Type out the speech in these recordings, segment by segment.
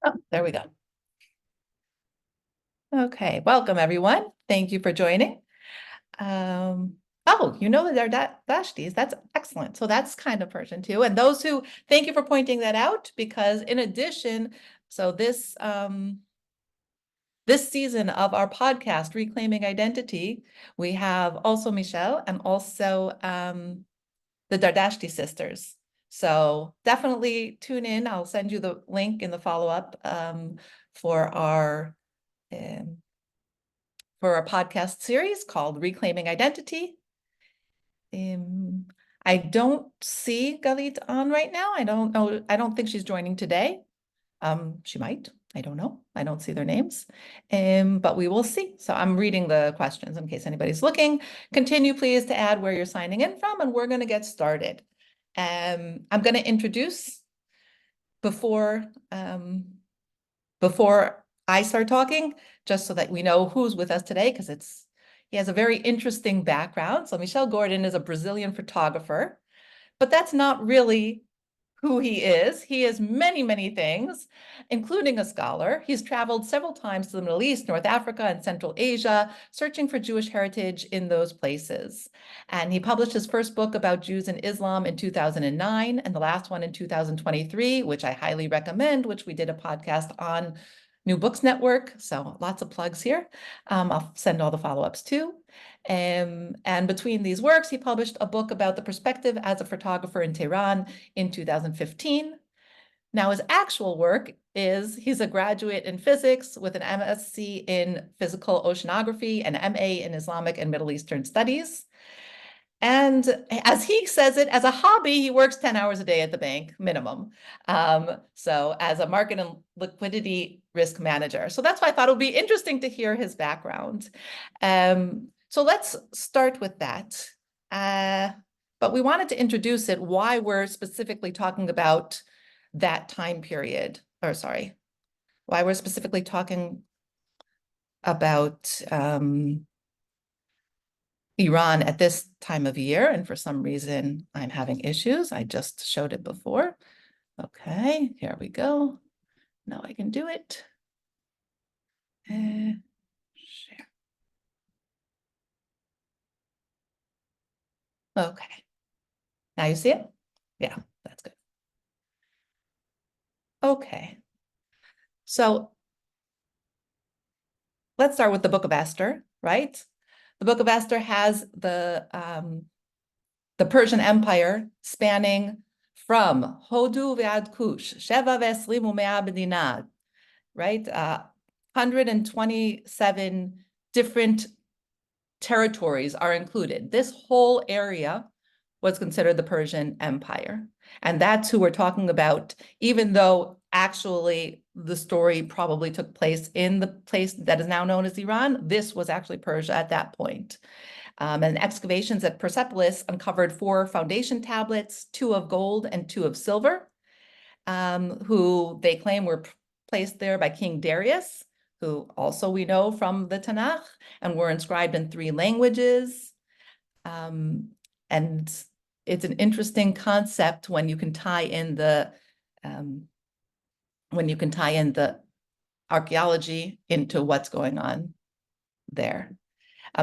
Oh, there we go. Okay, welcome everyone. Thank you for joining. Oh, you know they're Dashtis. That's excellent. So that's kind of Persian too. And those who, thank you for pointing that out, because in addition, so this season of our podcast, Reclaiming Identity, we have also Michel and also the Dardashti sisters. So definitely tune in. I'll send you the link in the follow-up for our um, podcast series called Reclaiming Identity. I don't see Galit on right now. I don't know. I don't think she's joining today. She might. I don't know. I don't see their names, but we will see. So I'm reading the questions in case anybody's looking. Continue, please, to add where you're signing in from, and we're going to get started. I'm going to introduce before I start talking, just so that we know who's with us today, because he has a very interesting background. So Michel Gordon is a Brazilian photographer, but that's not really who he is. He is many, many things, including a scholar. He's traveled several times to the Middle East, North Africa, and Central Asia, searching for Jewish heritage in those places. And he published his first book about Jews and Islam in 2009, and the last one in 2023, which I highly recommend, which we did a podcast on New Books Network. So lots of plugs here. I'll send all the follow-ups too. And between these works, he published a book about the perspective as a photographer in Tehran in 2015. Now, his actual work is he's a graduate in physics with an MSc in Physical Oceanography and MA in Islamic and Middle Eastern Studies. And as he says it, as a hobby, he works 10 hours a day at the bank, minimum. So as a market and liquidity risk manager. So that's why I thought it would be interesting to hear his background. So let's start with that. But we wanted to introduce it, why we're specifically talking about that time period, or sorry, why we're specifically talking about Iran at this time of year. And for some reason, I'm having issues. I just showed it before. Okay, here we go. Now I can do it. Share. Okay. Now you see it? Yeah, that's good. Okay. So let's start with the Book of Esther, right? The Book of Esther has the Persian Empire spanning from Hodu ve'ad Kush, Sheva ve'esrim u'mea bedinad, right? 127 different territories are included. This whole area was considered the Persian Empire. And that's who we're talking about, even though actually the story probably took place in the place that is now known as Iran. This was actually Persia at that point. And excavations at Persepolis uncovered 4 foundation tablets, 2 of gold and 2 of silver, who they claim were placed there by King Darius, who also we know from the Tanakh, and were inscribed in 3 languages. And it's an interesting concept when you can tie in the archaeology into what's going on there.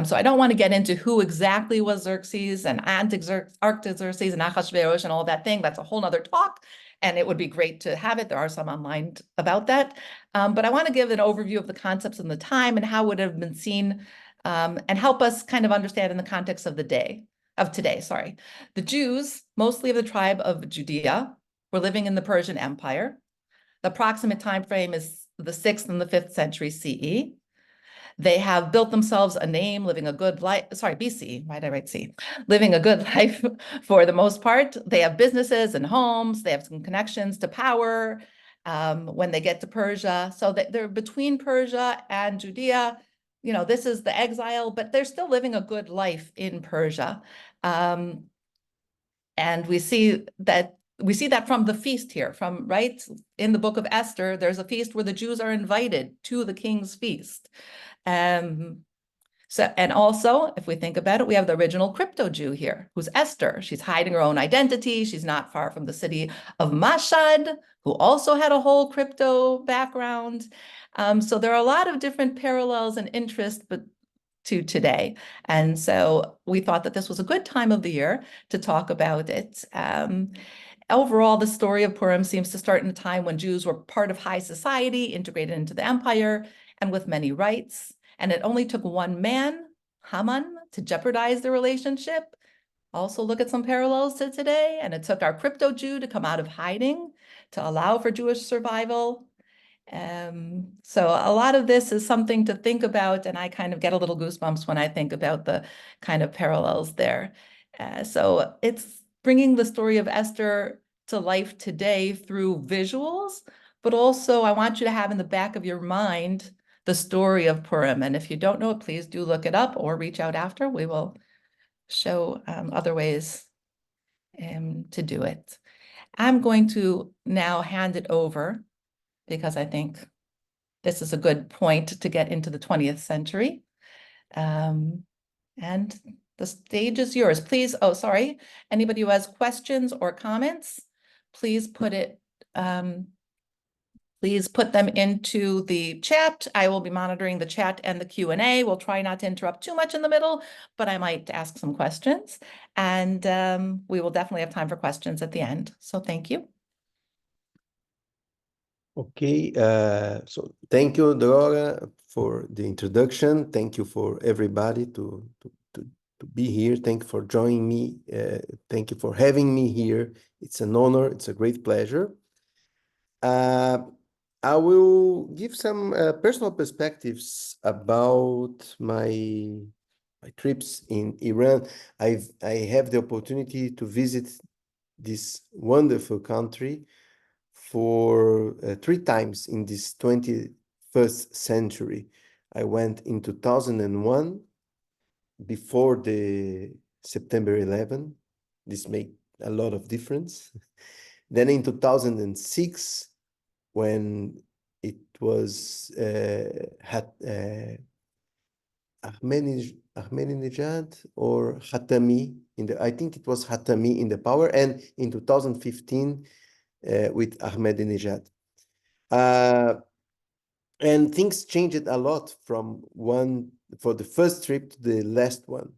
So I don't want to get into who exactly was Xerxes and Artaxerxes and Ahasuerus and all that thing. That's a whole nother talk, and it would be great to have it. There are some online about that. But I want to give an overview of the concepts in the time and how it would have been seen, and help us kind of understand in the context of today. The Jews, mostly of the tribe of Judea, were living in the Persian Empire. The approximate time frame is the 6th and the 5th century CE. They have built themselves a name, living a good life. Sorry, BC. Why did I write C? Living a good life for the most part. They have businesses and homes. They have some connections to power when they get to Persia. So they're between Persia and Judea. You know, this is the exile, but they're still living a good life in Persia. And we see that from the feast here, from right in the book of Esther. There's a feast where the Jews are invited to the king's feast. So, and also, if we think about it, we have the original crypto Jew here, who's Esther. She's hiding her own identity. She's not far from the city of Mashhad, who also had a whole crypto background. So there are a lot of different parallels and interests, but to today. And so we thought that this was a good time of the year to talk about it. Overall, the story of Purim seems to start in a time when Jews were part of high society, integrated into the empire, and with many rights. And it only took one man, Haman, to jeopardize the relationship. Also look at some parallels to today. And it took our crypto Jew to come out of hiding to allow for Jewish survival. So a lot of this is something to think about, and I kind of get a little goosebumps when I think about the kind of parallels there. So it's bringing the story of Esther to life today through visuals, but also I want you to have in the back of your mind the story of Purim. And if you don't know it, please do look it up or reach out after. We will show other ways to do it. I'm going to now hand it over because I think this is a good point to get into the 20th century. And the stage is yours. Please, oh, sorry. Anybody who has questions or comments, please put them into the chat. I will be monitoring the chat and the Q&A. We'll try not to interrupt too much in the middle, but I might ask some questions. And we will definitely have time for questions at the end. So thank you. Okay, so thank you, Dora, for the introduction. Thank you for everybody to be here. Thank you for joining me. Thank you for having me here. It's an honor. It's a great pleasure. I will give some personal perspectives about my trips in Iran. I have the opportunity to visit this wonderful country for 3 times in this 21st century. I went in 2001, before the September 11. This made a lot of difference. Then in 2006, when it was Ahmadinejad or Khatami I think it was Khatami in the power, and in 2015 with Ahmadinejad. And things changed a lot from for the first trip to the last one.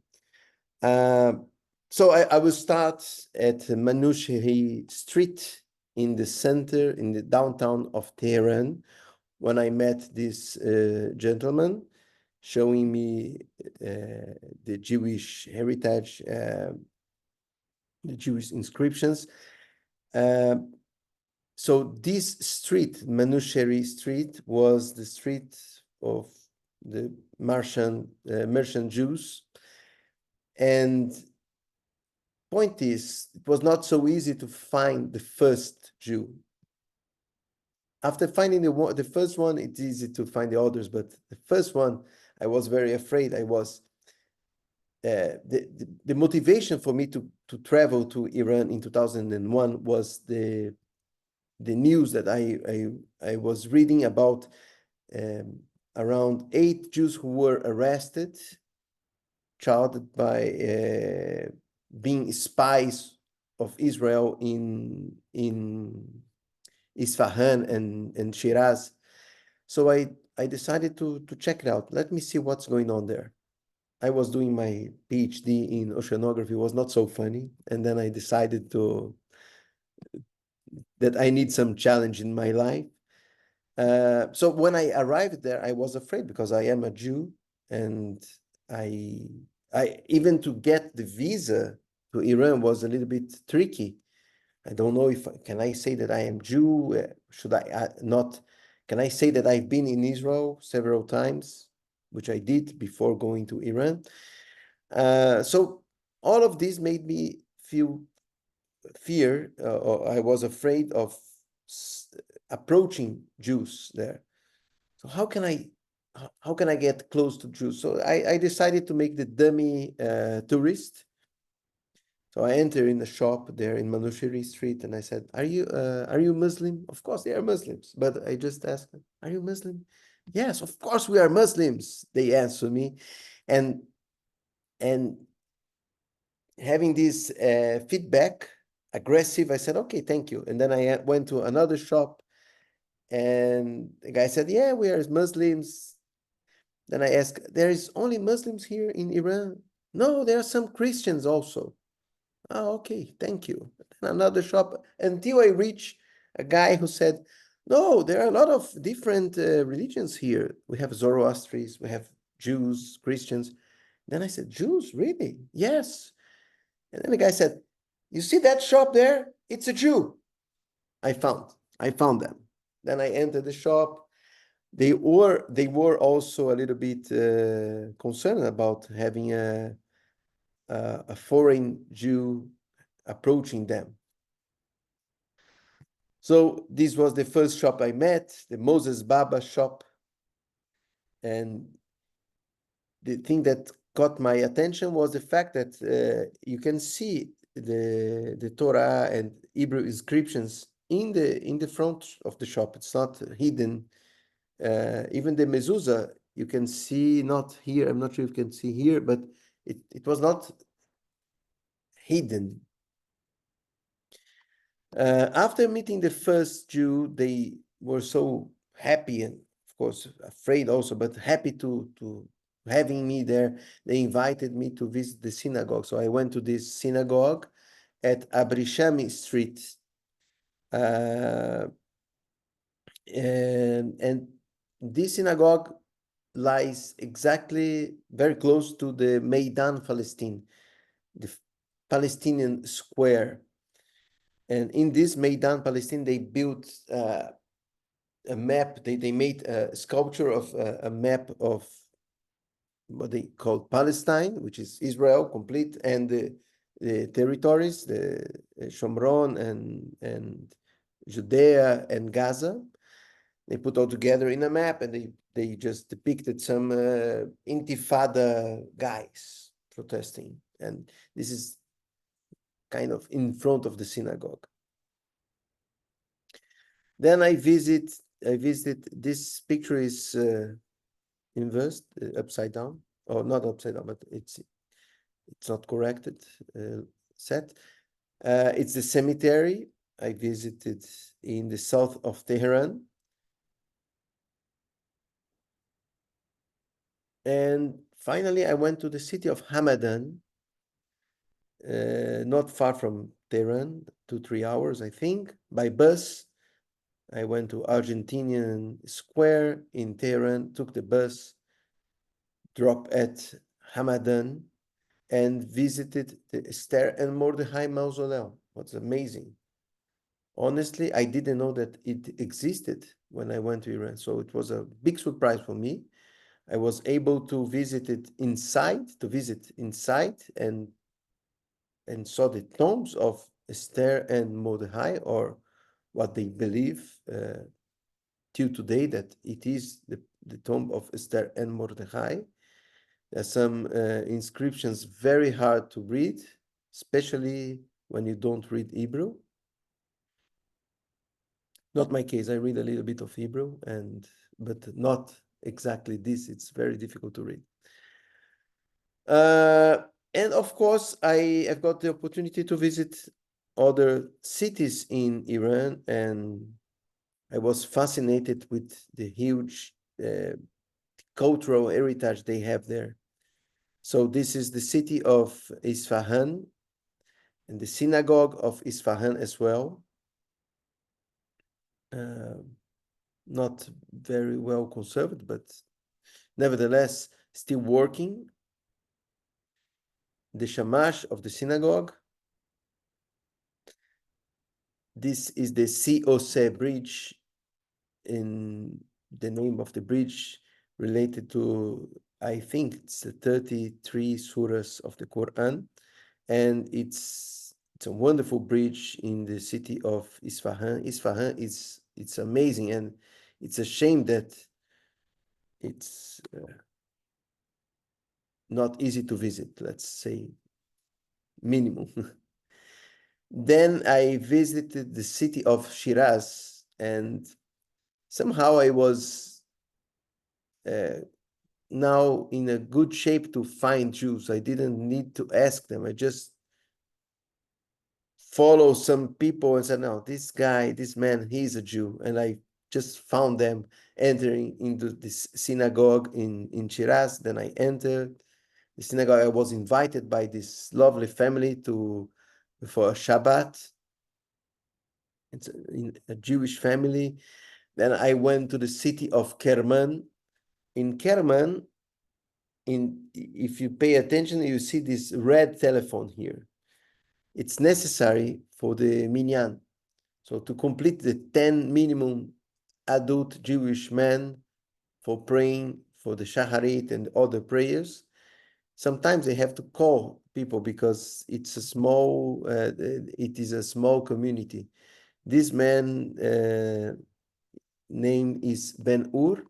So I will start at Manushehri Street in the center, in the downtown of Tehran, when I met this gentleman showing me the Jewish heritage, the Jewish inscriptions. So this street, Manushehri Street, was the street of the merchant Jews. And point is, it was not so easy to find the first Jew. After finding the first one, it's easy to find the others, but the first one, I was very afraid. I was the motivation for me to travel to Iran in 2001 was the news that I was reading about around 8 Jews who were arrested, charged by being spies of Israel in Isfahan and Shiraz. So I decided to check it out. Let me see what's going on there. I was doing my PhD in oceanography. It was not so funny. And then I decided that I need some challenge in my life. So when I arrived there, I was afraid because I am a Jew, and I even to get the visa to Iran was a little bit tricky. I don't know can I say that I am Jew? Should I not? Can I say that I've been in Israel several times, which I did before going to Iran? So all of this made me feel fear, or I was afraid of approaching Jews there. So how can I get close to Jews? So I decided to make the dummy tourist. So I enter in the shop there in Manushehri Street, and I said, are you Muslim? Of course they are Muslims. But I just asked them, are you Muslim? Yes, of course we are Muslims, they answer me. and and having this feedback, aggressive, I said, okay, thank you. And then I went to another shop, and the guy said, yeah, we are Muslims. Then I asked, there is only Muslims here in Iran? No, there are some Christians also. Oh, okay, thank you. And another shop, until I reach a guy who said, no, there are a lot of different religions here. We have Zoroastrians, we have Jews, Christians. Then I said, Jews, really? Yes. And then the guy said, you see that shop there? It's a Jew. I found them. Then I entered the shop. They were also a little bit concerned about having a foreign Jew approaching them. So this was the first shop I met, the Moses Baba shop. And the thing that caught my attention was the fact that you can see the Torah and Hebrew inscriptions in the front of the shop. It's not hidden. Even the mezuzah, you can see, not here, I'm not sure if you can see here, but it was not hidden. After meeting the first Jew, they were so happy and, of course, afraid also, but happy to having me there. They invited me to visit the synagogue. So I went to this synagogue at Abrishami Street. And this synagogue lies exactly very close to the Maidan Palestine, the Palestinian square. And in this Maidan Palestine, they built a map. They made a sculpture of a map of what they call Palestine, which is Israel complete, and the territories, the Shomron and Judea and Gaza. They put all together in a map, and they just depicted some Intifada guys protesting. And this is kind of in front of the synagogue. Then I visited, this picture is inverse, upside down, or not upside down, but it's not corrected, set. It's the cemetery I visited in the south of Tehran. And finally, I went to the city of Hamadan, not far from Tehran, 2-3 hours, I think, by bus. I went to Argentinian Square in Tehran, took the bus, dropped at Hamadan, and visited the Esther and Mordechai mausoleum. What's amazing. Honestly, I didn't know that it existed when I went to Iran. So it was a big surprise for me. I was able to visit inside, and saw the tombs of Esther and Mordechai, or what they believe till today, that it is the tomb of Esther and Mordechai. There's some inscriptions very hard to read, especially when you don't read Hebrew. Not my case. I read a little bit of Hebrew, but not exactly this. It's very difficult to read. And of course, I have got the opportunity to visit other cities in Iran, and I was fascinated with the huge cultural heritage they have there. So this is the city of Isfahan, and the synagogue of Isfahan as well. Not very well conserved, but nevertheless still working. The shamash of the synagogue. This is the COC bridge, in the name of the bridge related to, I think it's the 33 surahs of the Quran, and it's a wonderful bridge in the city of Isfahan. Isfahan it's amazing, and it's a shame that it's not easy to visit, let's say minimum. Then I visited the city of Shiraz, and somehow I was now in a good shape to find Jews. I didn't need to ask them. I just follow some people and said, no, this guy, this man, he's a Jew. And I just found them entering into this synagogue in Shiraz. Then I entered the synagogue. I was invited by this lovely family for a Shabbat. It's a Jewish family. Then I went to the city of Kerman. In Kerman, if you pay attention, you see this red telephone here. It's necessary for the minyan. So to complete the 10 minimum adult Jewish men for praying for the Shacharit and other prayers, sometimes they have to call people because it's a small, it is a small community. This man name is Ben Ur,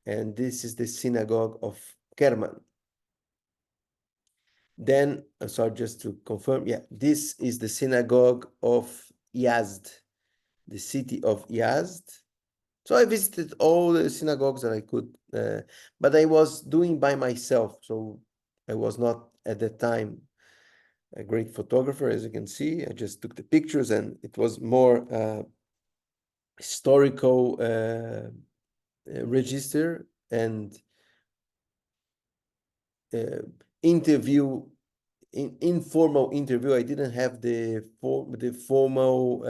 and this is the synagogue of Kerman. Then, sorry, just to confirm, yeah, this is the synagogue of Yazd, the city of Yazd. So I visited all the synagogues that I could, but I was doing by myself. So I was not at that time a great photographer, as you can see. I just took the pictures, and it was more historical register and interview, informal interview. I didn't have the formal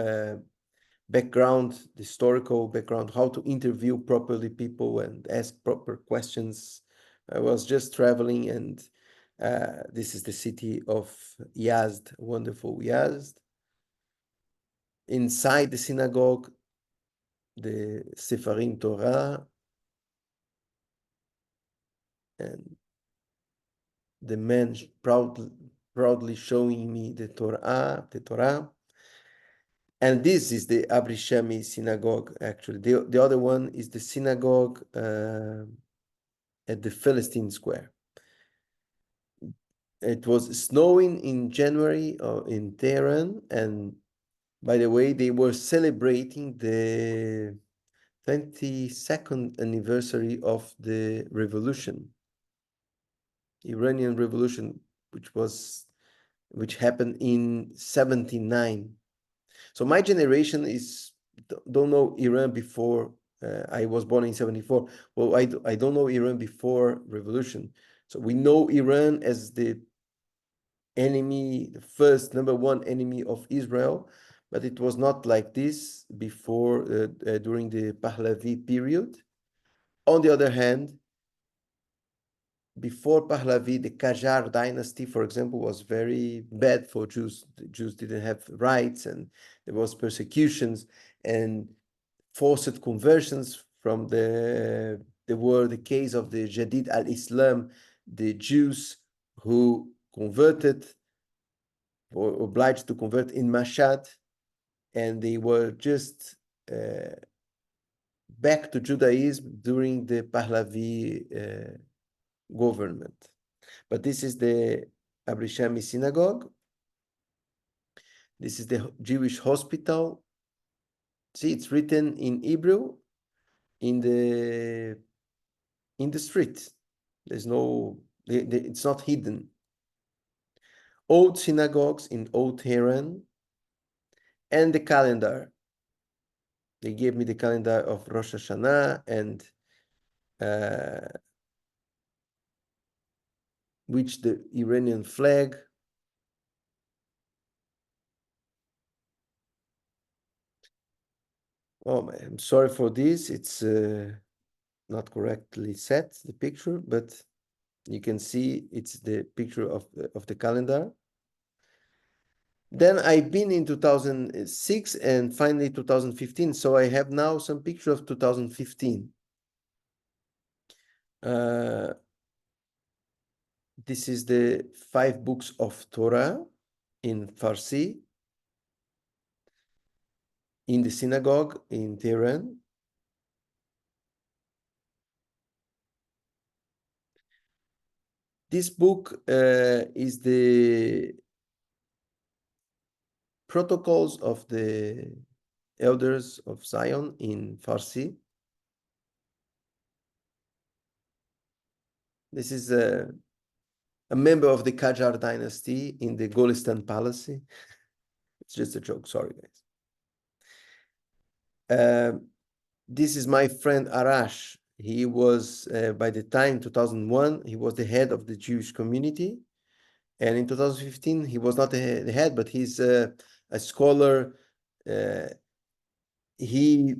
background, the historical background, how to interview properly people and ask proper questions. I was just traveling, and this is the city of Yazd, wonderful Yazd. Inside the synagogue, the Sefarim Torah, and the man proudly showing me the Torah. And this is the Abrishami synagogue, actually. The other one is the synagogue at the Philistine Square. It was snowing in January in Tehran, and by the way, they were celebrating the 22nd anniversary of the revolution, Iranian Revolution, which happened in 79. So my generation don't know Iran before. I was born in 74. Well, I don't know Iran before revolution. So we know Iran as the enemy, the first number one enemy of Israel, but it was not like this before, during the Pahlavi period. On the other hand, before Pahlavi, the Qajar dynasty, for example, was very bad for Jews. The Jews didn't have rights, and there was persecutions and forced conversions from there were the case of the Jadid al-Islam, the Jews who converted or obliged to convert in Mashhad, and they were just back to Judaism during the Pahlavi government. But this is the Abrishami synagogue. This is the Jewish hospital. See, it's written in Hebrew in the street. There's no, it's not hidden. Old synagogues in Old Tehran, and the calendar. They gave me the calendar of Rosh Hashanah, and which the Iranian flag. Oh man, I'm sorry for this. It's not correctly set, the picture, but you can see it's the picture of the calendar. Then I've been in 2006 and finally 2015. So I have now some picture of 2015. This is the 5 books of Torah in Farsi in the synagogue in Tehran. This book is the Protocols of the Elders of Zion in Farsi. This is a member of the Qajar dynasty in the Golestan Palace. It's just a joke. Sorry, guys. This is my friend Arash. He was, by the time 2001, he was the head of the Jewish community. And in 2015, he was not the head, but he's a scholar. He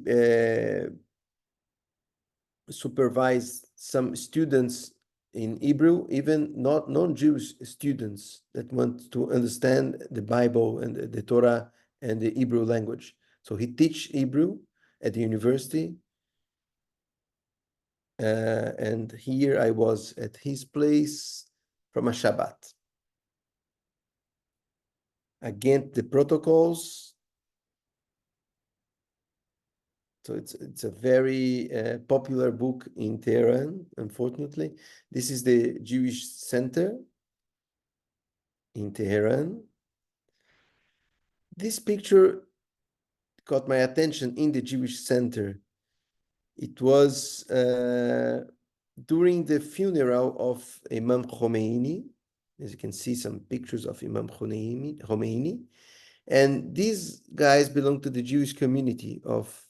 supervised some students in Hebrew, even not non-Jewish students that want to understand the Bible and the Torah and the Hebrew language. So he teach Hebrew at the university. And here I was at his place from a Shabbat. Again, the protocols. So it's a very popular book in Tehran, unfortunately. This is the Jewish Center in Tehran. This picture caught my attention in the Jewish Center. It was during the funeral of Imam Khomeini. As you can see, some pictures of Imam Khomeini. And these guys belong to the Jewish community of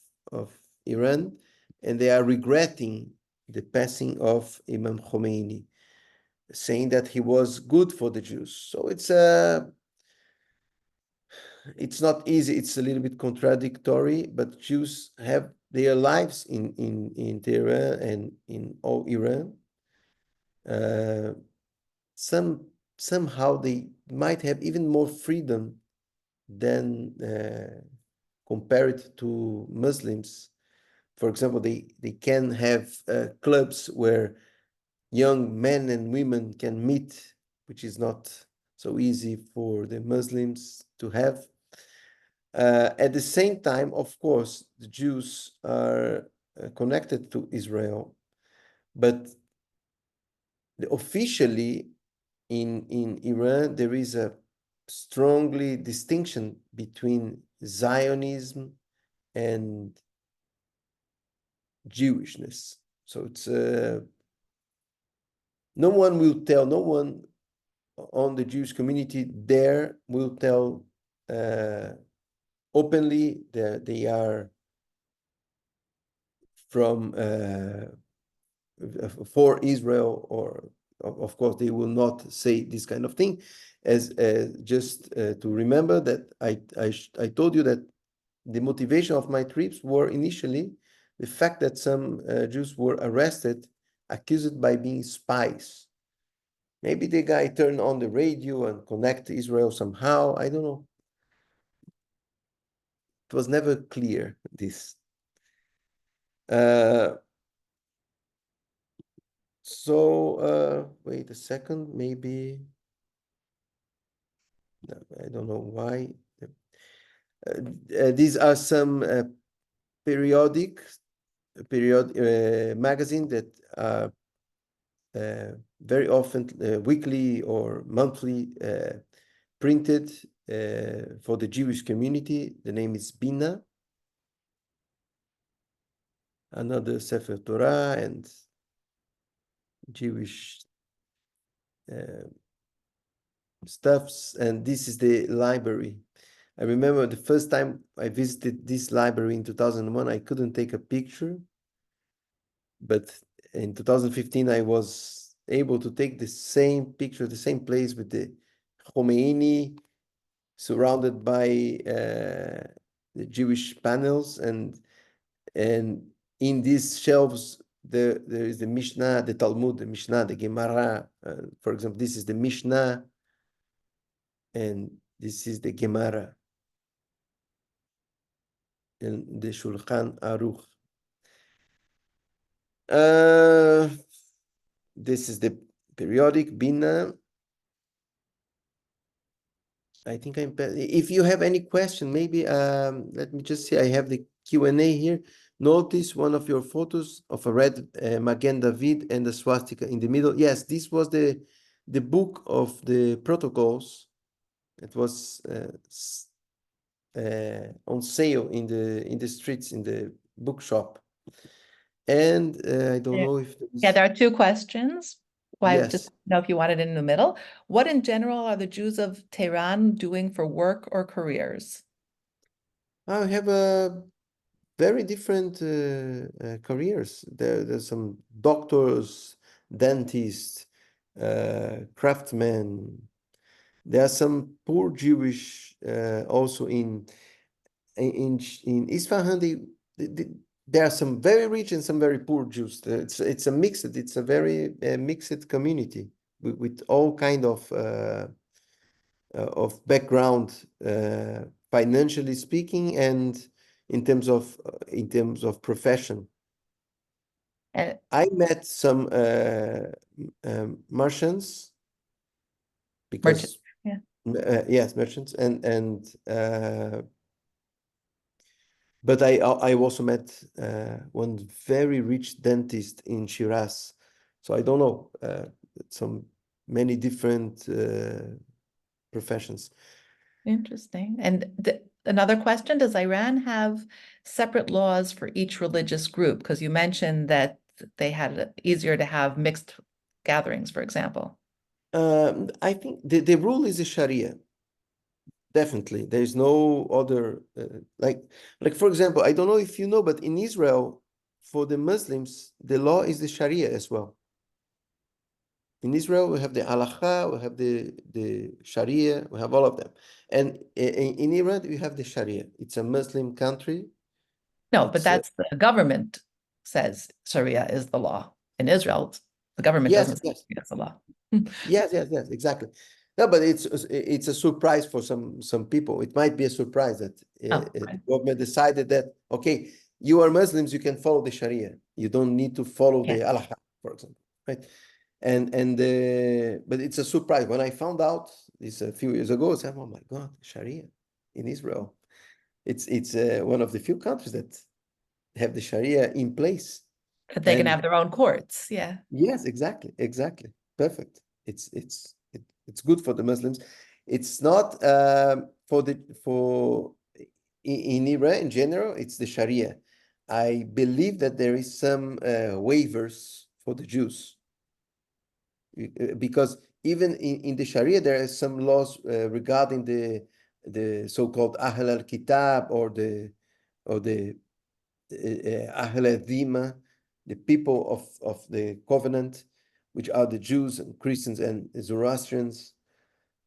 Iran, and they are regretting the passing of Imam Khomeini, saying that he was good for the Jews. So it's not easy. It's a little bit contradictory, but Jews have their lives in Tehran and in all Iran. Somehow they might have even more freedom than compared to Muslims. For example, they can have clubs where young men and women can meet, which is not so easy for the Muslims to have. At the same time, of course, the Jews are connected to Israel, but officially in Iran, there is a strongly distinction between Zionism and Jewishness. So it's no one on the Jewish community there will tell openly that they are from for Israel, or of course they will not say this kind of thing. As just to remember that I told you that the motivation of my trips were initially the fact that some Jews were arrested, accused by being spies. Maybe the guy turned on the radio and connect to Israel somehow. I don't know. It was never clear, this. Wait a second, maybe. No, I don't know why. These are some period magazine that are very often weekly or monthly printed for the Jewish community. The name is Bina. Another Sefer Torah and Jewish stuffs. And this is the library. I remember the first time I visited this library in 2001, I couldn't take a picture. But in 2015, I was able to take the same picture, the same place with the Khomeini surrounded by the Jewish panels, and in these shelves there is the Mishnah, the Talmud, the Mishnah, the Gemara. For example, this is the Mishnah, and this is the Gemara, and the Shulchan Aruch. This is the periodic Bina. I think if you have any question, maybe let me just see. I have the Q&A here. Notice one of your photos of a red Magen David and the swastika in the middle. Yes, this was the book of the protocols. It was on sale in the streets, in the bookshop. And I don't know if there are two questions. Why, just Yes. know if you want it in the middle. What in general are the Jews of Tehran doing for work or careers? I have a very different careers. There's some doctors, dentists, craftsmen. There are some poor Jewish also in Isfahan. There are some very rich and some very poor Jews. It's a mixed. It's a very mixed community with all kind of background, financially speaking, and in terms of profession. And I met some merchants merchant, because yeah. yes, merchants and but I also met one very rich dentist in Shiraz. So I don't know some many different professions. Interesting. And another question, does Iran have separate laws for each religious group? Because you mentioned that they had it easier to have mixed gatherings, for example. I think the rule is the Sharia. Definitely, there is no other like for example, I don't know if you know, but in Israel, for the Muslims, the law is the Sharia as well. In Israel, we have the Halakha, we have the Sharia, we have all of them, and in Iran, we have the Sharia. It's a Muslim country. No, but It's that's the government says Sharia is the law. In Israel, the government yes, doesn't say yes. it's the law. Yes, exactly. No, but it's a surprise for some people. It might be a surprise that Oh, the right. government decided that, okay, you are Muslims, you can follow the Sharia. You don't need to follow Yeah. the Al-Haq, for example, right? But it's a surprise. When I found out this a few years ago, I said, oh my God, Sharia in Israel. It's one of the few countries that have the Sharia in place. But they can And have their own courts. Yeah. yes, exactly. Perfect. It's good for the Muslims. It's not for in Iran in general, it's the Sharia. I believe that there is some waivers for the Jews because even in the Sharia there are some laws regarding the so-called Ahl al-Kitab or the Ahl al-Dhimma, the people of the covenant, which are the Jews and Christians and Zoroastrians.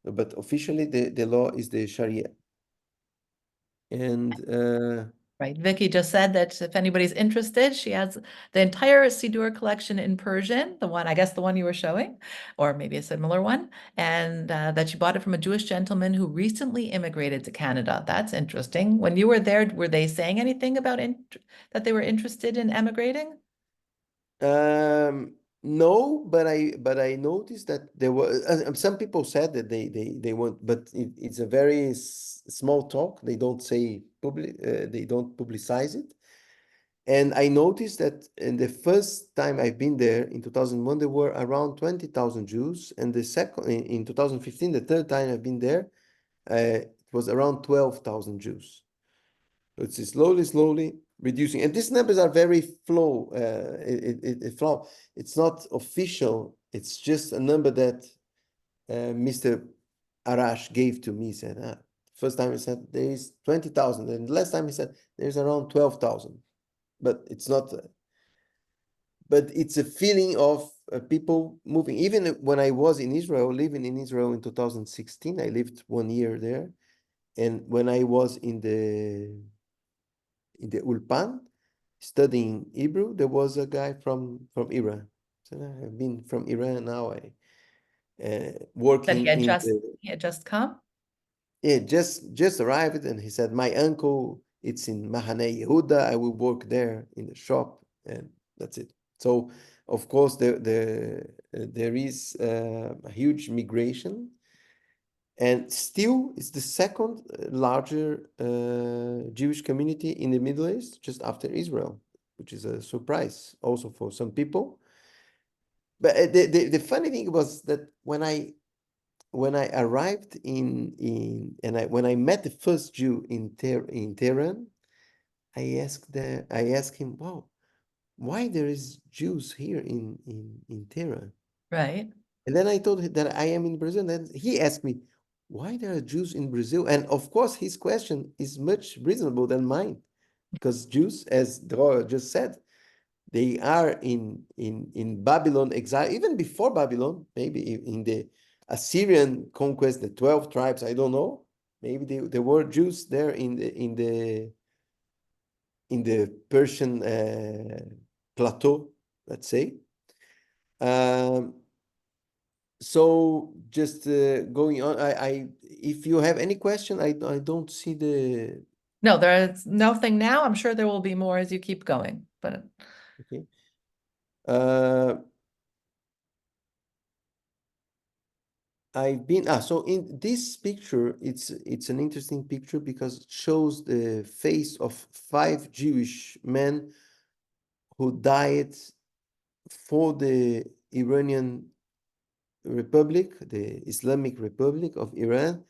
But officially, the law is the Sharia. And Right. Vicky just said that if anybody's interested, she has the entire Siddur collection in Persian, the one, I guess the one you were showing, or maybe a similar one, and that she bought it from a Jewish gentleman who recently immigrated to Canada. That's interesting. When you were there, were they saying anything about that they were interested in emigrating? um, no, but I noticed that there were some people said that they want, but it's a very small talk. They don't say public, they don't publicize it. And I noticed that in the first time I've been there in 2001, there were around 20,000 Jews. And the second, in 2015, the third time I've been there, it was around 12,000 Jews. So it's slowly reducing. And these numbers are very flow. It flow. It's not official. It's just a number that Mr. Arash gave to me. He said, first time he said there is 20,000. And the last time he said there's around 12,000. But it's not but it's a feeling of people moving. Even when I was in Israel, living in Israel in 2016, I lived 1 year there. And when I was in the Ulpan studying Hebrew, there was a guy from Iran. So I've been from Iran now. I That working in the he had just come? yeah, just arrived, and he said, "My uncle, it's in Mahane Yehuda. I will work there in the shop, and that's it." So, of course, there is a huge migration, and still, it's the second larger Jewish community in the Middle East, just after Israel, which is a surprise also for some people. But the funny thing was that when I arrived when I met the first Jew in Tehran, I asked him, "Wow, why there is Jews here in Tehran?" Right. And then I told him that I am in Brazil. And then he asked me, why there are Jews in Brazil? And of course, his question is much reasonable than mine, because Jews, as Dror just said, they are in Babylon exile, even before Babylon, maybe in the Assyrian conquest, the 12 tribes, I don't know. Maybe there were Jews there in the Persian plateau, let's say. So just going on, if you have any question, I don't see the. No, there's nothing now. I'm sure there will be more as you keep going, but Okay. Uh, I've been so in this picture, it's an interesting picture because it shows the face of 5 Jewish men who died for the Iranian Republic, the Islamic Republic of Iran,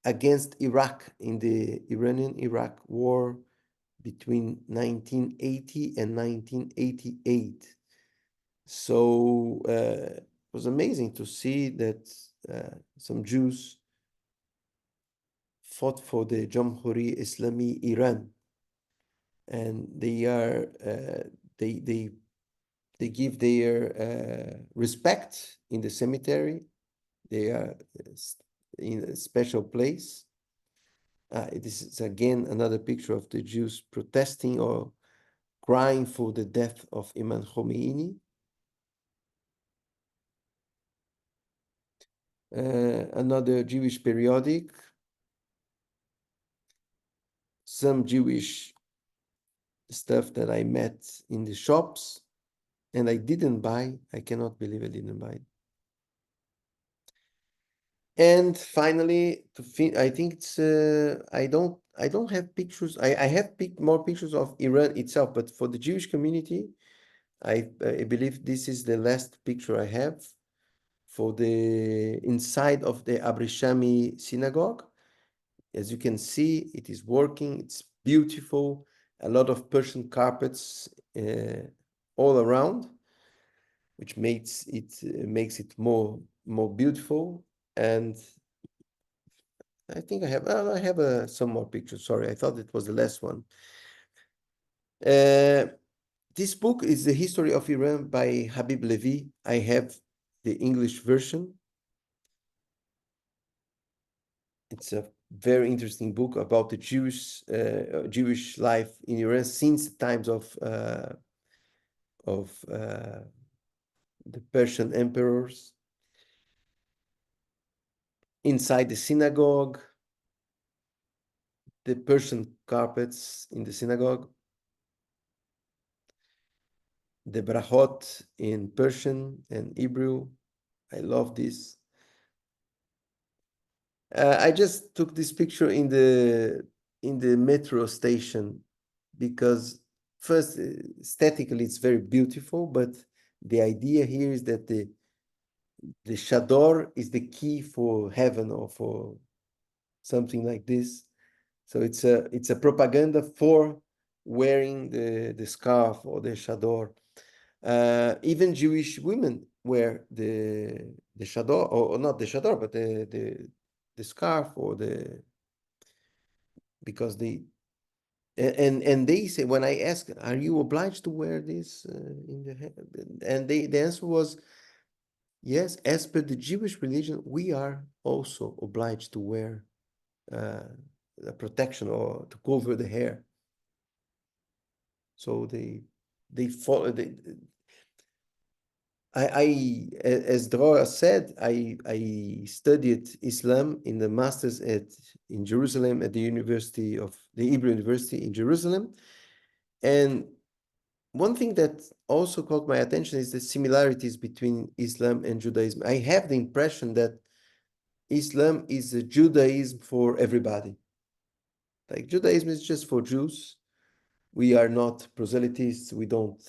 against Iraq in the Iranian-Iraq war between 1980 and 1988. So it was amazing to see that some Jews fought for the Jamhuri Islami Iran, and they give their respect in the cemetery. They are in a special place. This is again another picture of the Jews protesting or crying for the death of Imam Khomeini. Another Jewish periodic, some Jewish stuff that I met in the shops and I didn't buy. I cannot believe I didn't buy it. And finally, I think it's I don't have pictures. I have more pictures of Iran itself, but for the Jewish community, I believe this is the last picture I have for the inside of the Abrishami synagogue. As you can see, it is working. It's beautiful. A lot of Persian carpets all around, which makes it more beautiful. And I think I have some more pictures. Sorry, I thought it was the last one. This book is The History of Iran by Habib Levy. I have the English version. It's a very interesting book about the Jewish life in Iran since the times of the Persian emperors. Inside the synagogue, the Persian carpets in the synagogue, the brachot in Persian and Hebrew. I love this. I just took this picture in the metro station because first, aesthetically, it's very beautiful, but the idea here is that the chador is the key for heaven or for something like this. So it's a propaganda for wearing the scarf or the chador. Even Jewish women wear the chador, or not the chador, but the scarf or because and they say, when I ask, are you obliged to wear this in the head? And the answer was yes, as per the Jewish religion, we are also obliged to wear a protection or to cover the hair. So they follow as Drora said, I studied Islam in the masters in Jerusalem at the Hebrew University in Jerusalem. And one thing that also caught my attention is the similarities between Islam and Judaism. I have the impression that Islam is a Judaism for everybody. Like Judaism is just for Jews. We are not proselytists. We don't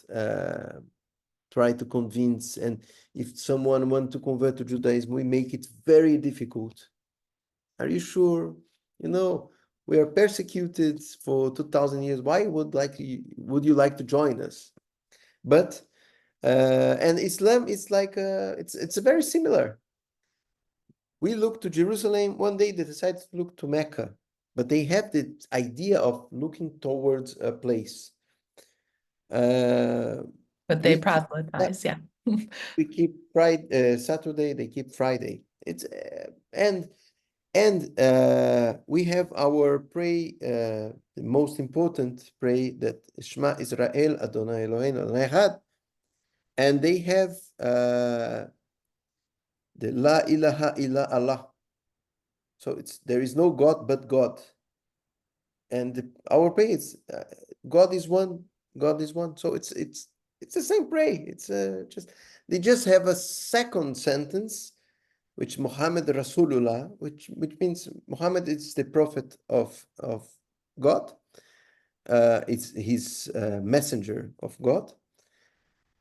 try to convince. And if someone wants to convert to Judaism, we make it very difficult. Are you sure? You know, we are persecuted for 2,000 years. Why would you like to join us? But And Islam is like it's a very similar. We look to Jerusalem. One day they decide to look to Mecca, but they have the idea of looking towards a place. But they We keep proselytize, yeah. we keep Friday, Saturday. They keep Friday. It's and we have our pray, the most important pray that Shema Israel Adonai Eloheinu Adonai Echad, and they have the La ilaha illa Allah. So it's there is no God but God, and our pray is God is one, God is one. So it's the same pray. It's just they just have a second sentence, which Muhammad Rasulullah, which means Muhammad is the prophet of God. It's his messenger of God.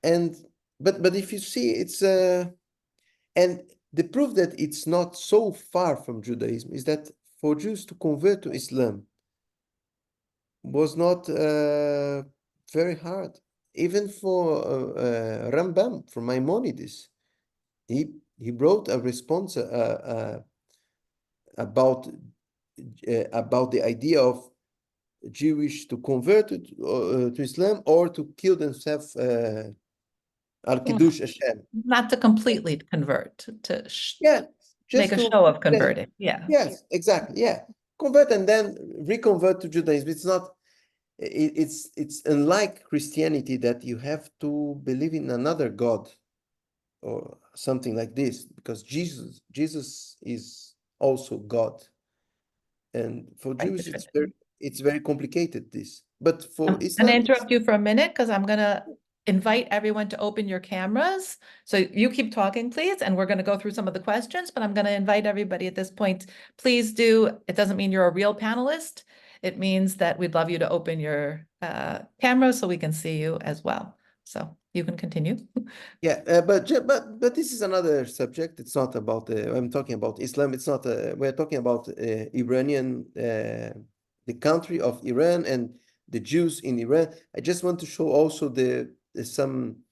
And but if you see, it's and the proof that it's not so far from Judaism is that for Jews to convert to Islam was not very hard. Even for Rambam, from Maimonides, he wrote a response about the idea of Jewish to convert to Islam or to kill themselves al kiddush Hashem. Not to completely convert, to Yeah, make just a to show of converting, yeah. yes, exactly, yeah, convert and then reconvert to Judaism. It's not. It's unlike Christianity that you have to believe in another God or something like this, because Jesus is also God. And for Right, the Jews, Trinity. it's very complicated, this. But for I'm gonna Islam, interrupt you for a minute because I'm gonna invite everyone to open your cameras. So you keep talking, please, and we're gonna go through some of the questions, but I'm gonna invite everybody at this point. Please do, it doesn't mean you're a real panelist. It means that we'd love you to open your camera so we can see you as well. So you can continue. yeah, but this is another subject. It's not about I'm talking about Islam. It's not we're talking about Iranian the country of Iran and the Jews in Iran. I just want to show also some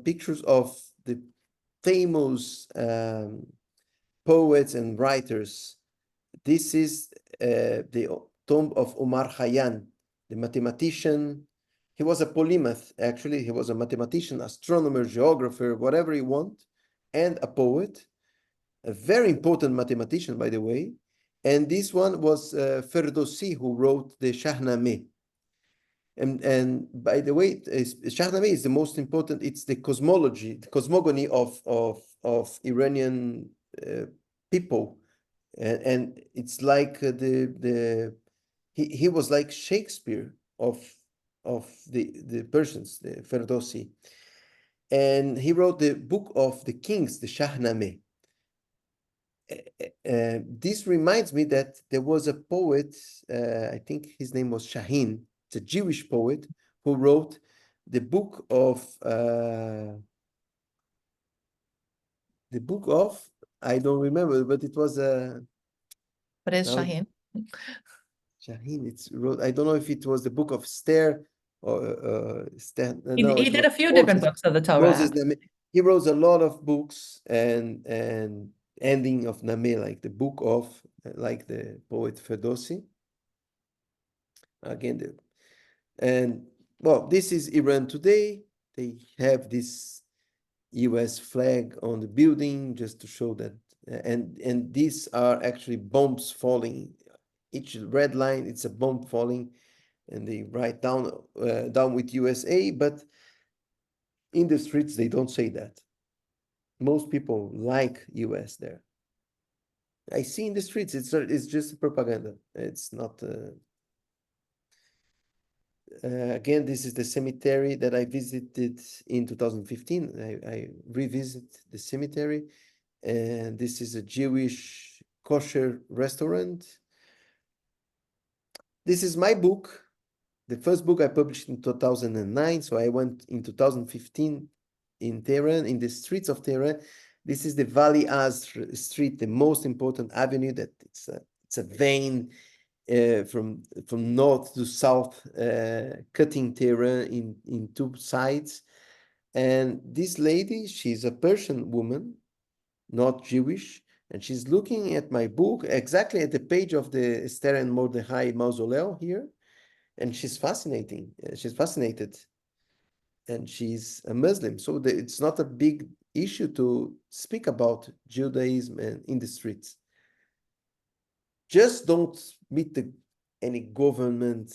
pictures of the famous poets and writers. This is the tomb of Omar Khayyam, the mathematician. He was a polymath, actually. He was a mathematician, astronomer, geographer, whatever you want, and a poet, a very important mathematician, by the way. And this one was Ferdowsi, who wrote the Shahnameh. And by the way, Shahnameh is the most important. It's the cosmology, the cosmogony of Iranian people, and it's like he was like Shakespeare of the Persians, the Ferdowsi, and he wrote the book of the kings, the Shahnameh. This reminds me that there was a poet, I think his name was Shahin, it's a Jewish poet who wrote the book of I don't remember, but it was What is now Shaheen? Shahin. It's wrote. I don't know if it was the book of Esther or no, He it did was a few different Moses. books of the Torah. Moses Name. He wrote a lot of books and ending of Name, like the book of like the poet Ferdowsi. Again, and well, this is Iran today. They have this US flag on the building just to show that, and these are actually bombs falling. Each red line, it's a bomb falling, and they write down with USA, but in the streets they don't say that. Most people like US there. I see in the streets, it's just propaganda. It's not. Again, this is the cemetery that I visited in 2015. I revisit the cemetery, and this is a Jewish kosher restaurant. This is my book, the first book I published in 2009. So I went in 2015 in Tehran, in the streets of Tehran. This is the Valley Az street, the most important avenue that it's a vein from north to south, cutting Tehran in two sides. And this lady, she's a Persian woman, not Jewish, and she's looking at my book exactly at the page of the Esther and Mordechai mausoleum here, and she's fascinating. She's fascinated, and she's a Muslim, so it's not a big issue to speak about Judaism and in the streets. Just don't meet any government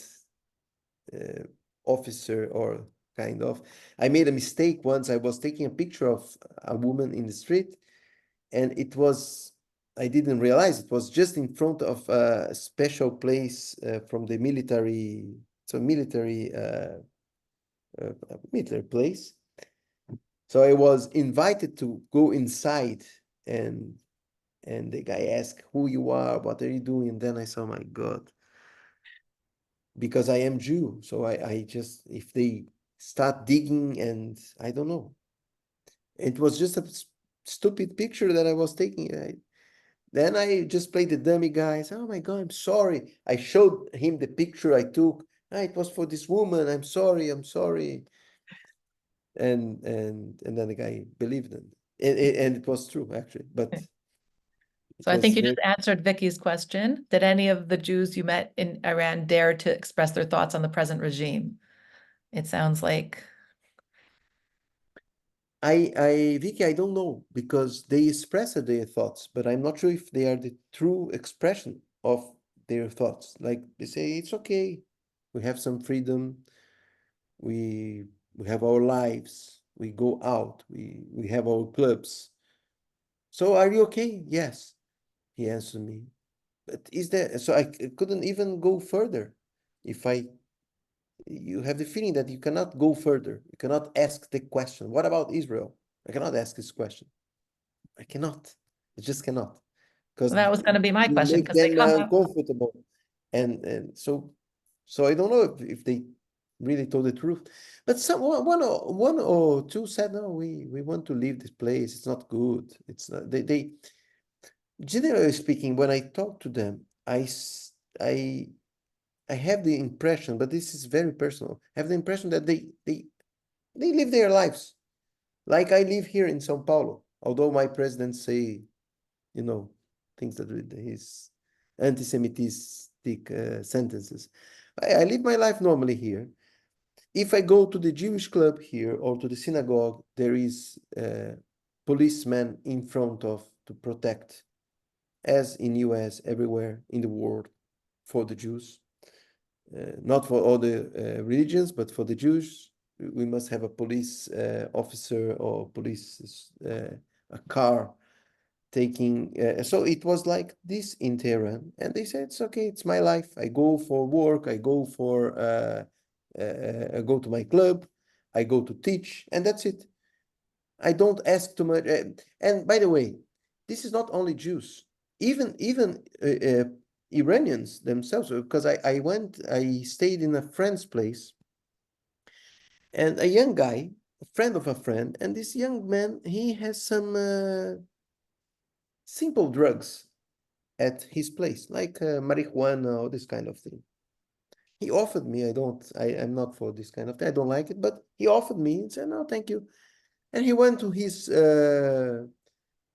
officer or kind of. I made a mistake once. I was taking a picture of a woman in the street, and I didn't realize it was just in front of a special place from the military. It's a military military place. So I was invited to go inside, and the guy asked who you are, what are you doing, and then I saw, my God, because I am Jew. So I just, if they start digging, and I don't know, it was just a stupid picture that I was taking. Then I just played the dummy guy. I said, oh my God, I'm sorry. I showed him the picture I took. Ah, it was for this woman. I'm sorry. I'm sorry. And then the guy believed it. And it was true, actually. But Okay. it So I was think you very. just answered Vicky's question. Did any of the Jews you met in Iran dare to express their thoughts on the present regime? It sounds like. Vicky, I don't know, because they expressed their thoughts, but I'm not sure if they are the true expression of their thoughts. Like they say, it's okay. We have some freedom. We have our lives. We go out. We have our clubs. So are you okay? Yes, he answered me. But is there, so I couldn't even go further. If you have the feeling that you cannot go further. You cannot ask the question, what about Israel? I cannot ask this question. I cannot. I just cannot. Because That was going to be my you question make because they them come up. uncomfortable. And so I don't know if they really told the truth. But one or two said, no, we want to leave this place. It's not good. It's not, they generally speaking, when I talk to them, I have the impression, but this is very personal. I have the impression that they live their lives like I live here in São Paulo. Although my president say, you know, things that with his anti-Semitic sentences, I live my life normally here. If I go to the Jewish club here or to the synagogue, there is policemen in front of to protect, as in US, everywhere in the world, for the Jews. Not for all the religions, but for the Jews, we must have a police officer or police, a car taking. So it was like this in Tehran, and they said, it's okay, it's my life. I go for work, I go I go to my club, I go to teach, and that's it. I don't ask too much. And by the way, this is not only Jews, even Iranians themselves. Because I stayed in a friend's place, and a young guy, a friend of a friend, and this young man, he has some simple drugs at his place, like marijuana or this kind of thing. He offered me. I'm not for this kind of thing. I don't like it, but he offered me and said, no, thank you. And he went to his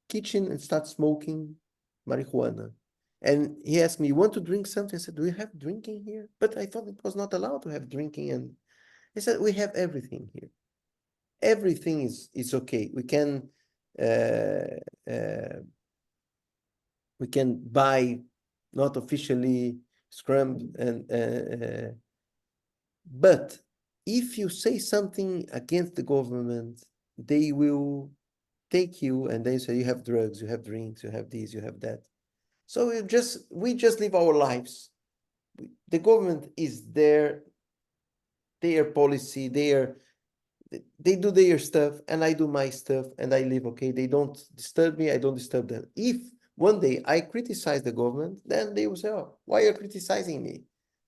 kitchen and start smoking marijuana. And he asked me, you want to drink something? I said, do you have drinking here? But I thought it was not allowed to have drinking. And he said, we have everything here. Everything is okay. Uh, uh, we can buy not officially scrum but if you say something against the government, they will take you and they say you have drugs, you have drinks, you have this, you have that. So we just live our lives. The government is their policy, they do their stuff, and I do my stuff, and I live okay. They don't disturb me, I don't disturb them. If one day I criticize the government, then they will say, oh, why are you criticizing me?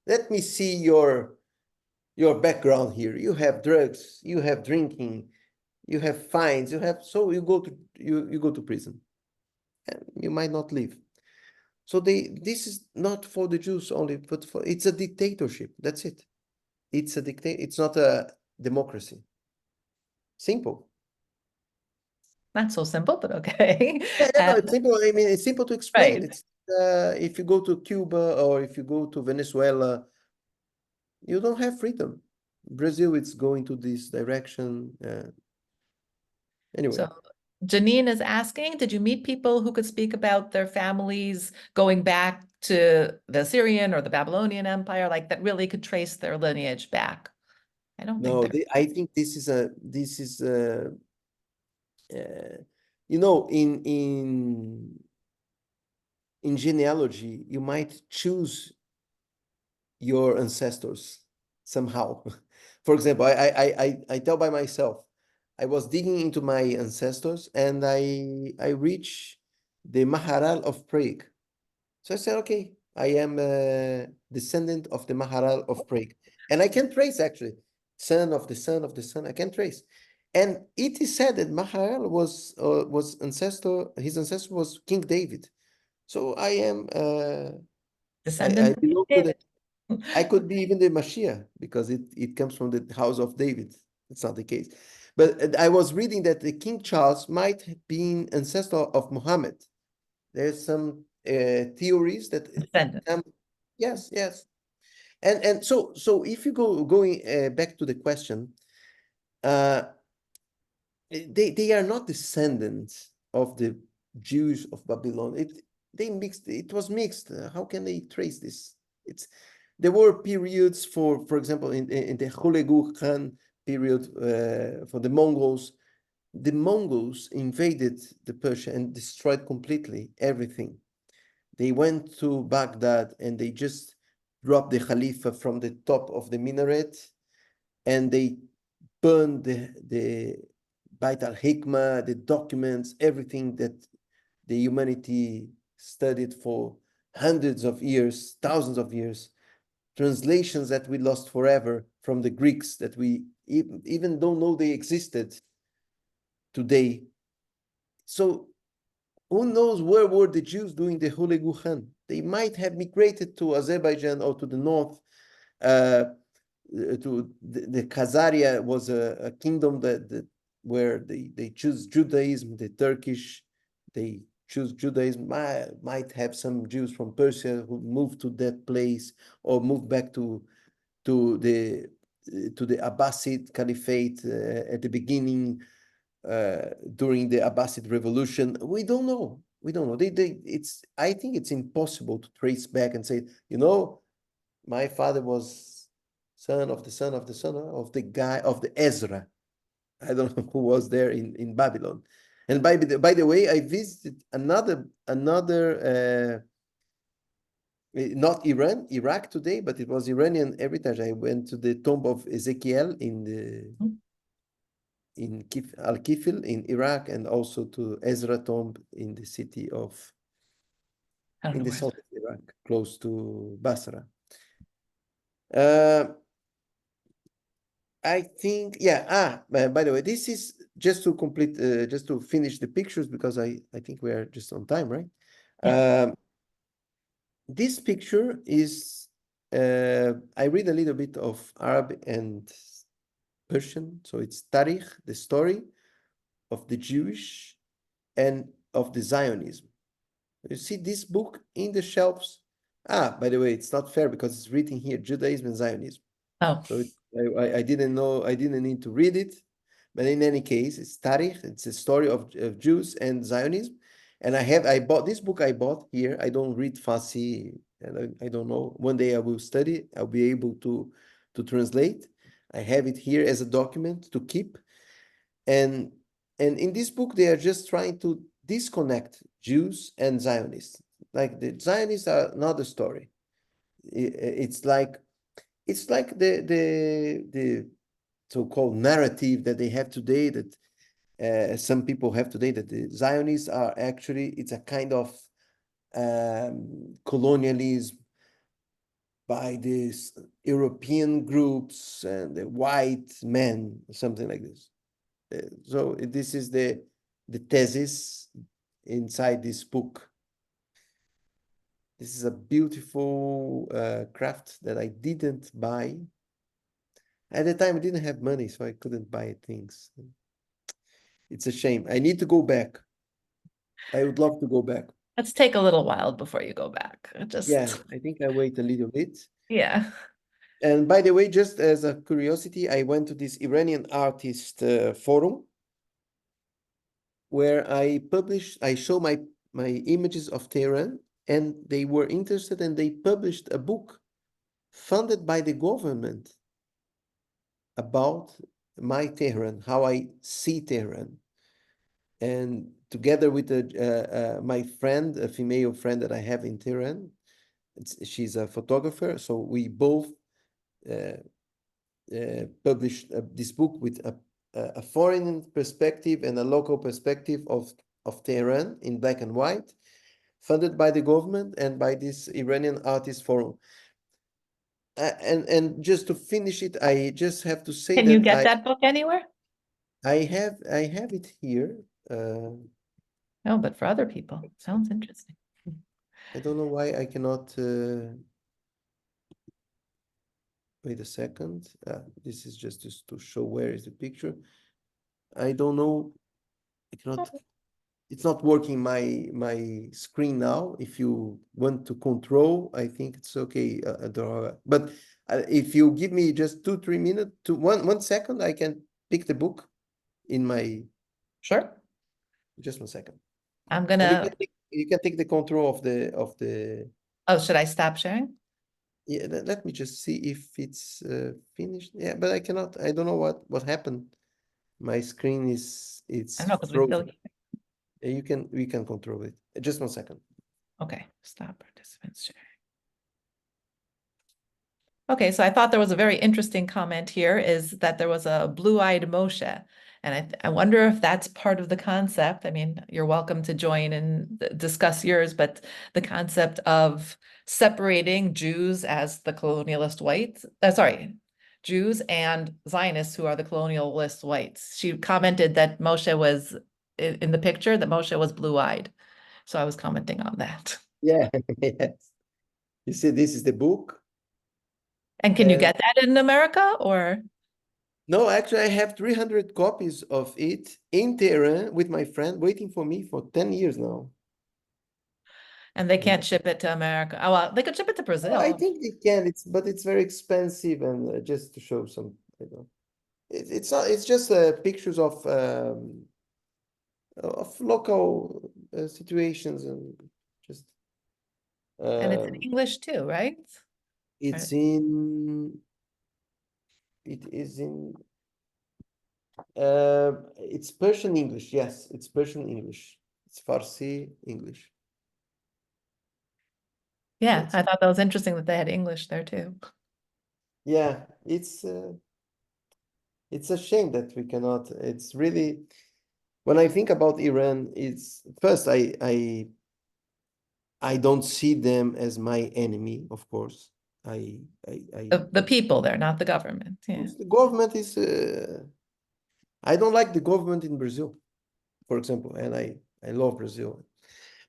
Let me see your background here. You have drugs, you have drinking, you have fines, so you go to prison, and you might not live. So this is not for the Jews only, but it's a dictatorship. That's it. It's a dictate. It's not a democracy. Simple. Not so simple, but okay. Yeah, no, it's simple. I mean, it's simple to explain. Right. It's if you go to Cuba or if you go to Venezuela, you don't have freedom. Brazil, it's going to this direction. Anyway, So Janine is asking, did you meet people who could speak about their families going back to the Assyrian or the Babylonian Empire, like that really could trace their lineage back? I don't think no, they're I think uh, you know, in genealogy, you might choose your ancestors somehow. For example, I tell by myself, I was digging into my ancestors and I reach the Maharal of Prague. So I said, okay, I am a descendant of the Maharal of Prague. And I can trace actually, son of the son of the son, I can trace. And it is said that Maharal was ancestor, his ancestor was King David. So I am I descendants of belong to the David. I could be even the Mashiach because it comes from the house of David. It's not the case. But I was reading that the King Charles might have been ancestor of Muhammad. There's some theories that Descendants. come. Yes, yes. And so if you going back to the question, uh, they are not descendants of the Jews of Babylon. It was mixed. How can they trace this? It's there were periods for example, in the Hulegu Khan period for the Mongols. The Mongols invaded the Persia and destroyed completely everything. They went to Baghdad and they just dropped the Khalifa from the top of the minaret and they burned the Bait al-Hikmah, the documents, everything that the humanity studied for hundreds of years, thousands of years, translations that we lost forever from the Greeks that we even don't know they existed today. So who knows where were the Jews doing the Holy Guhan? They might have migrated to Azerbaijan or to the north. To the Khazaria was a kingdom that where they choose Judaism. The Turkish they choose Judaism. Might have some Jews from Persia who moved to that place or moved back to the to the Abbasid Caliphate at the beginning during the Abbasid Revolution. We don't know. We don't know. It's. I think it's impossible to trace back and say, you know, my father was son of the son of the son of the guy of the Ezra. I don't know who was there in Babylon. And by the way, I visited another not Iran, Iraq today, but it was Iranian heritage. I went to the tomb of Ezekiel in Al-Kifil in Iraq and also to Ezra tomb in the city of I don't in know the where. south of Iraq, close to Basra. Uh, I think, yeah. By the way, this is just to complete, just to finish the pictures because I think we are just on time, right? Yes. This picture is, I read a little bit of Arabic and Persian, so it's Tarikh, the story of the Jewish and of the Zionism. You see this book in the shelves. By the way, it's not fair because it's written here, Judaism and Zionism. Oh, So I didn't know, I didn't need to read it. But in any case, it's Tarikh, it's a story of Jews and Zionism. And I bought this book I bought here. I don't read Farsi, and I don't know. One day I will study, I'll be able to translate. I have it here as a document to keep. And in this book, they are just trying to disconnect Jews and Zionists. Like the Zionists are another story. It's like the so-called narrative that they have today that some people have today that the Zionists are actually it's a kind of colonialism by these European groups and the white men, something like this. So this is the thesis inside this book. This is a beautiful craft that I didn't buy. At the time, I didn't have money, so I couldn't buy things. It's a shame. I need to go back. I would love to go back. Let's take a little while before you go back. Yeah, Just, I think I wait a little bit. yeah. And by the way, just as a curiosity, I went to this Iranian artist forum where I show my images of Tehran, and they were interested and they published a book funded by the government about my Tehran, how I see Tehran. And together with my friend, a female friend that I have in Tehran, she's a photographer, so we both uh, published this book with a foreign perspective and a local perspective of Tehran in black and white, funded by the government and by this Iranian Artist Forum. And just to finish it, I just have to say Can you that get that book anywhere? I have it here. No, but for other people, sounds interesting. I don't know why I cannot. Wait a second. This is just to show where is the picture. I don't know. I cannot. It's not working my screen now. If you want to control, I think it's okay, Dora. But if you give me just 2-3 minutes, to 1 second, I can pick the book in my. Sure. Just 1 second. I'm And gonna, you can take the control of the. oh, should I stop sharing? Yeah, let me just see if it's finished. Yeah, but I cannot. I don't know what happened. My screen I it's don't know, because we frozen. still, We can control it. Just 1 second. okay, stop participants sharing. Okay, so I thought there was a very interesting comment here is that there was a blue-eyed Moshe. And I wonder if that's part of the concept. I mean, you're welcome to join and discuss yours, but the concept of separating Jews as the colonialist whites, sorry, Jews and Zionists who are the colonialist whites. She commented that Moshe was, in the picture, that Moshe was blue-eyed. So I was commenting on that. Yeah, yes. You see, this is the book. And can you And get that in America or? no, actually, I have 300 copies of it in Tehran with my friend waiting for me for 10 years now. And they And can't ship it to America. Oh, well, they could ship it to I Brazil. think they can. But it's very expensive, and just to show some, it's not. It's just pictures of local situations and just. And it's in Um, English too, right? it's in. It is in. It's Persian English. Yes, it's Persian English. It's Farsi English. Yeah, That's I thought that was interesting that they had English there too. yeah. It's a shame that we cannot. It's really when I think about Iran. It's first I don't see them as my enemy. Of course, I The people there, not the government. Yeah. the government is. I don't like the government in Brazil, for example, and I love Brazil.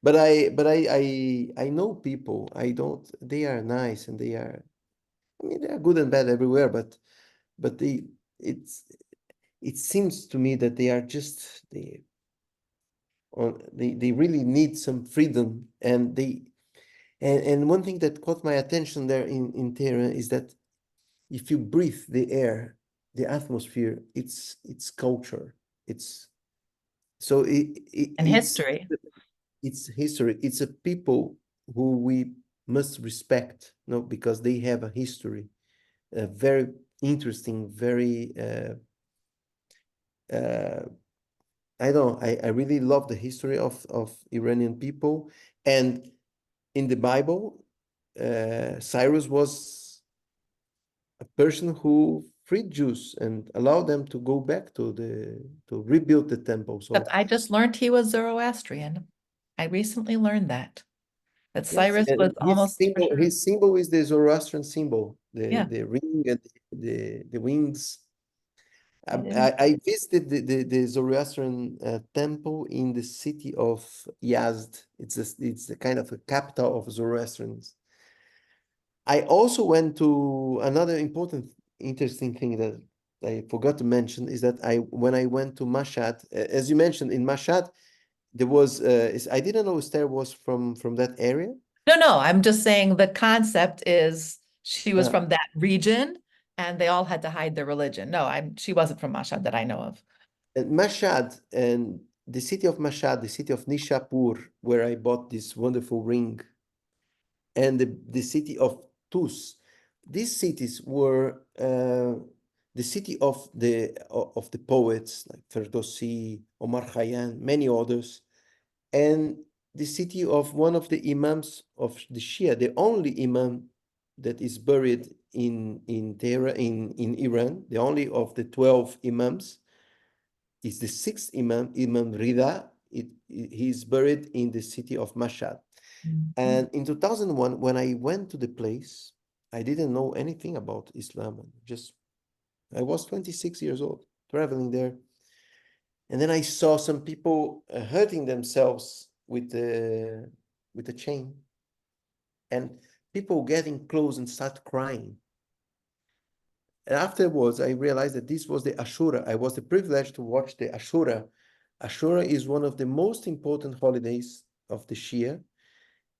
But I know people. I don't. They are nice and they are. I mean, they are good and bad everywhere. But it's it seems to me that they are just they really need some freedom and one thing that caught my attention there in Tehran is that if you breathe the air, the atmosphere, it's culture. It's so And history. it's history. It's a people who we must respect, no, because they have a history, a very interesting, very I don't know, I really love the history of Iranian people. And in the Bible, Cyrus was a person who freed Jews and allowed them to go back to rebuild the temple. But So I just learned he was Zoroastrian. I recently learned that. That yes, Cyrus was almost for sure. his symbol is the Zoroastrian symbol, Yeah, the ring and the wings. I didn't. I visited the Zoroastrian temple in the city of Yazd. It's the kind of a capital of Zoroastrians. I also went to another important, interesting thing that I forgot to mention is that when I went to Mashhad, as you mentioned in Mashhad, there was I didn't know Esther was from that area. No, I'm just saying the concept is she was Uh, from that region and they all had to hide their religion. No, she wasn't from Mashhad that I know of. and Mashhad and the city of Mashhad, the city of Nishapur, where I bought this wonderful ring, and the city of Tus. These cities were the city of the poets like Ferdowsi, Omar Khayyam, many others, and the city of one of the imams of the Shia, the only imam that is buried in Tehran, in Iran, the only of the 12 imams is the sixth imam, Imam Rida. He's buried in the city of Mashhad. Mhm. And in 2001, when I went to the place, I didn't know anything about Islam. Just I was 26 years old, traveling there. And then I saw some people hurting themselves with a chain, and people getting close and start crying. And afterwards, I realized that this was the Ashura. I was the privileged to watch the Ashura. Ashura is one of the most important holidays of the Shia.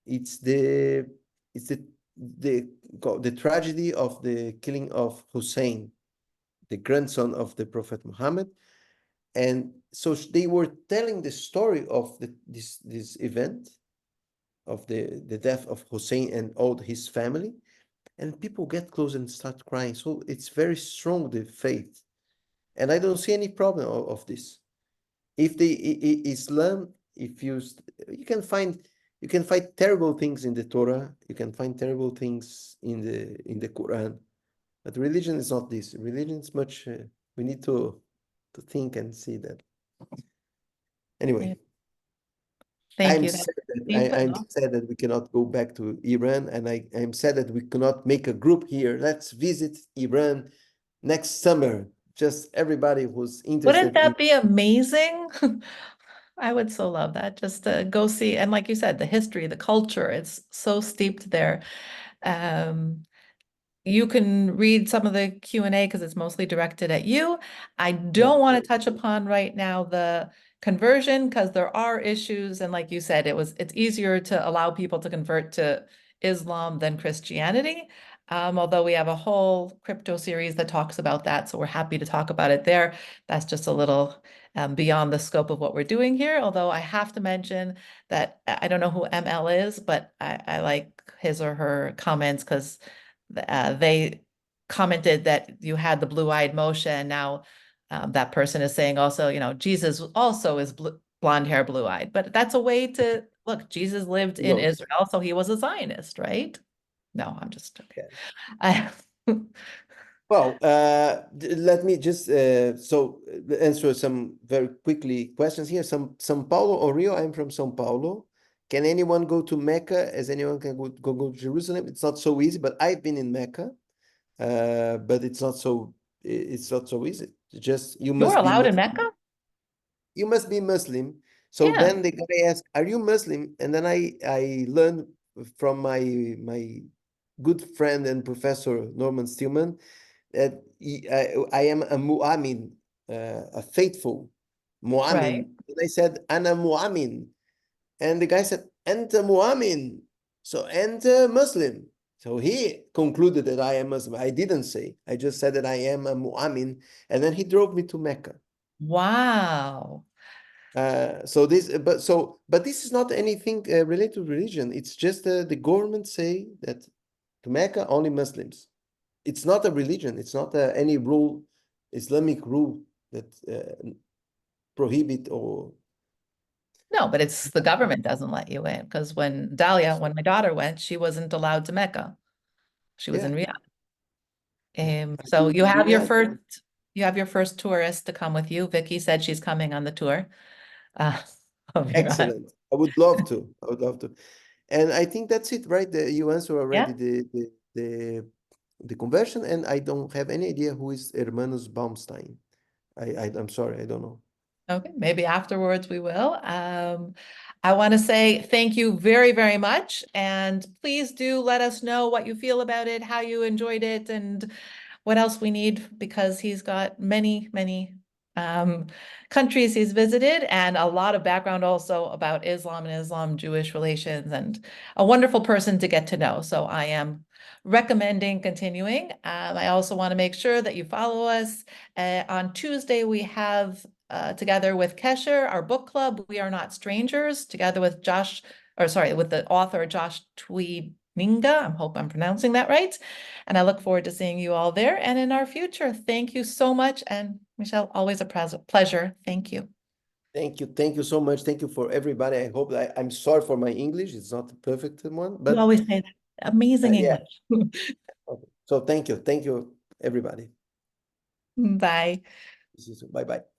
It's the it's the the tragedy of the killing of Hussein, the grandson of the Prophet Muhammad. And so they were telling the story of this event of the death of Hussein and all his family, and people get close and start crying. So it's very strong, the faith, and I don't see any problem of this. If the Islam, if you can find you can find terrible things in the Torah, you can find terrible things in the Quran, but religion is not this. Religion is much. We need to think and see that. Yeah. Anyway, Thank I'm you. That's sad that deep, but I'm no. sad that we cannot go back to Iran, and I'm sad that we cannot make a group here. Let's visit Iran next summer. Just everybody who's Wouldn't interested in. that be amazing? I would so love that just to go see. And like you said, the history, the culture, it's so steeped there. Um, You can read some of the Q&A because it's mostly directed at you. I Yeah, don't want to touch upon right now the conversion because there are issues. And like you said, it's easier to allow people to convert to Islam than Christianity. Although we have a whole crypto series that talks about that. So we're happy to talk about it there. That's just a little beyond the scope of what we're doing here. Although I have to mention that I don't know who ML is, but I like his or her comments because they commented that you had the blue-eyed Moshe, and now that person is saying also, Jesus also is blonde hair, blue-eyed. But that's a way to look. Jesus lived who in knows? Israel, so he was a Zionist, right? No, I'm just joking. Yeah. I, Well, let me just answer some very quickly questions here. Some São Paulo or Rio. I'm from São Paulo. Can anyone go to Mecca? As anyone can go to Jerusalem? It's not so easy, but I've been in Mecca. But it's not so easy. Just you were allowed in Mecca? you must be Muslim. So Yeah, then the guy asked, "Are you Muslim?" And then I learned from my good friend and professor Norman Stillman that I am a mu'amin, a faithful right. mu'amin. And I said, "Ana mu'amin," and the guy said, "Anta mu'amin," so enter Muslim. So he concluded that I am Muslim. I didn't say. I just said that I am a mu'amin, and then he drove me to Mecca. Wow. But this is not anything related to religion. It's just the government say that to Mecca only Muslims. It's not a religion. It's not any rule, Islamic rule that prohibit or No, but it's the government doesn't let you in because when my daughter went, she wasn't allowed to Mecca. She was in yeah. Riyadh. Yeah. So you have your Yeah, first tourist to come with you. Vicky said she's coming on the tour uh, of Iran. excellent. I would love to. I would love to. And I think that's it, right? You answer already Yeah. the conversion, and I don't have any idea who is Hermanus Baumstein. I'm sorry, I don't know. Okay. Maybe afterwards we will. I want to say thank you very, very much. And please do let us know what you feel about it, how you enjoyed it, and what else we need, because he's got many, many countries he's visited, and a lot of background also about Islam and Islam-Jewish relations, and a wonderful person to get to know. So I am recommending continuing. I also want to make sure that you follow us. On Tuesday, we have together with Kesher, our book club, We Are Not Strangers, together with with the author Josh Tweedinga. I hope I'm pronouncing that right. And I look forward to seeing you all there and in our future. Thank you so much. And Michel, always a pleasure. Thank you. Thank you. Thank you so much. Thank you for everybody. I hope I'm sorry for my English. It's not the perfect one, You but always say that. Amazing yeah. English. Okay. So thank you. Thank you, everybody. Bye. Bye bye.